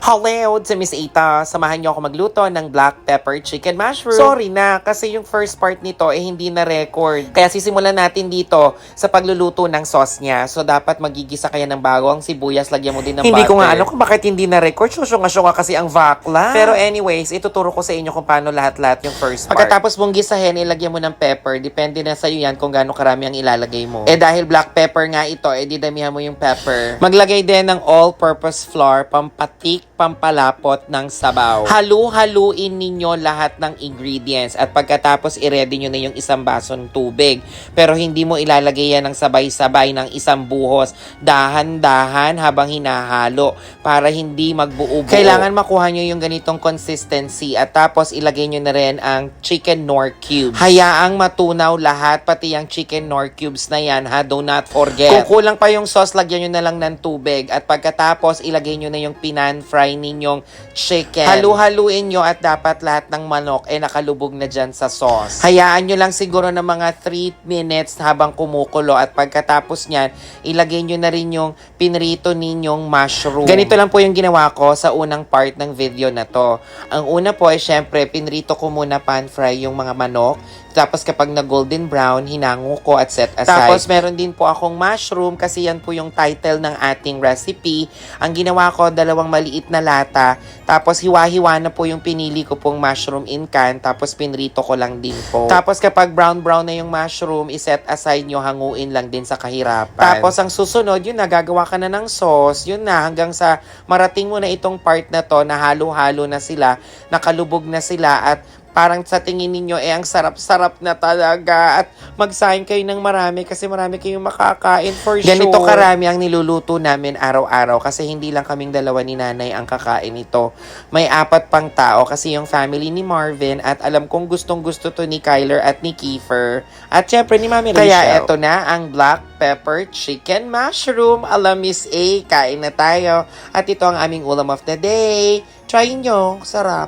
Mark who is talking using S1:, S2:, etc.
S1: Hello, sa Miss Ita. Samahan niyo ako magluto ng black pepper chicken mushroom. Sorry na, kasi yung first part nito hindi na-record. Kaya sisimulan natin dito sa pagluluto ng sauce niya. So, dapat magigisa kaya ng bawang sibuyas. Lagyan mo din ng butter. Hindi ko nga alam kung bakit hindi na-record. Syunga-syunga kasi ang vakla. Pero anyways, ituturo ko sa inyo kung paano lahat-lahat yung first part. Pagkatapos mong gisahin, ilagyan mo ng pepper. Depende na sa'yo yan kung gaano karami ang ilalagay mo. Dahil black pepper nga ito, didamihan mo yung pepper. Maglagay din ng all-purpose flour, pampatik, pampalapot ng sabaw. Halu-haluin ninyo lahat ng ingredients at pagkatapos i-ready nyo na yung isang basong tubig. Pero hindi mo ilalagay yan ng sabay-sabay ng isang buhos. Dahan-dahan habang hinahalo para hindi magbuo-buo. Kailangan makuha nyo yung ganitong consistency at tapos ilagay nyo na rin ang chicken nor cubes. Hayaang matunaw lahat, pati yung chicken nor cubes na yan ha. Do not forget. Kung kulang pa yung sauce, lagyan nyo na lang ng tubig at pagkatapos ilagay nyo na yung pinan-fry ninyong chicken. Halu-haluin nyo at dapat lahat ng manok nakalubog na dyan sa sauce. Hayaan nyo lang siguro ng mga 3 minutes habang kumukulo at pagkatapos nyan, ilagay nyo na rin yung pinrito ninyong mushroom. Ganito lang po yung ginawa ko sa unang part ng video na to. Ang una po ay syempre, pinrito ko muna pan-fry yung mga manok. Tapos kapag na golden brown, hinango ko at set aside. Tapos meron din po akong mushroom kasi yan po yung title ng ating recipe. Ang ginawa ko, 2 maliit na lata. Tapos hiwa-hiwa na po yung pinili ko pong mushroom in can. Tapos pinrito ko lang din po. Tapos kapag brown-brown na yung mushroom, iset aside nyo, hanguin lang din sa kahirapan. Tapos ang susunod, yun na, gagawa ka na ng sauce. Yun na, hanggang sa marating mo na itong part na to, na halo-halo na sila, nakalubog na sila at parang sa tingin ninyo, ang sarap-sarap na talaga. At magsaing kayo ng marami kasi marami kayong makakain for sure. Ganito karami ang niluluto namin araw-araw kasi hindi lang kaming dalawa ni nanay ang kakain ito. May 4 pang tao kasi yung family ni Marvin at alam kong gustong-gusto to ni Kyler at ni Kiefer. At syempre ni Mami Rachel. Kaya eto na ang black pepper chicken mushroom. Ala Miss A, kain na tayo. At ito ang aming ulam of the day. Try nyo, sarap.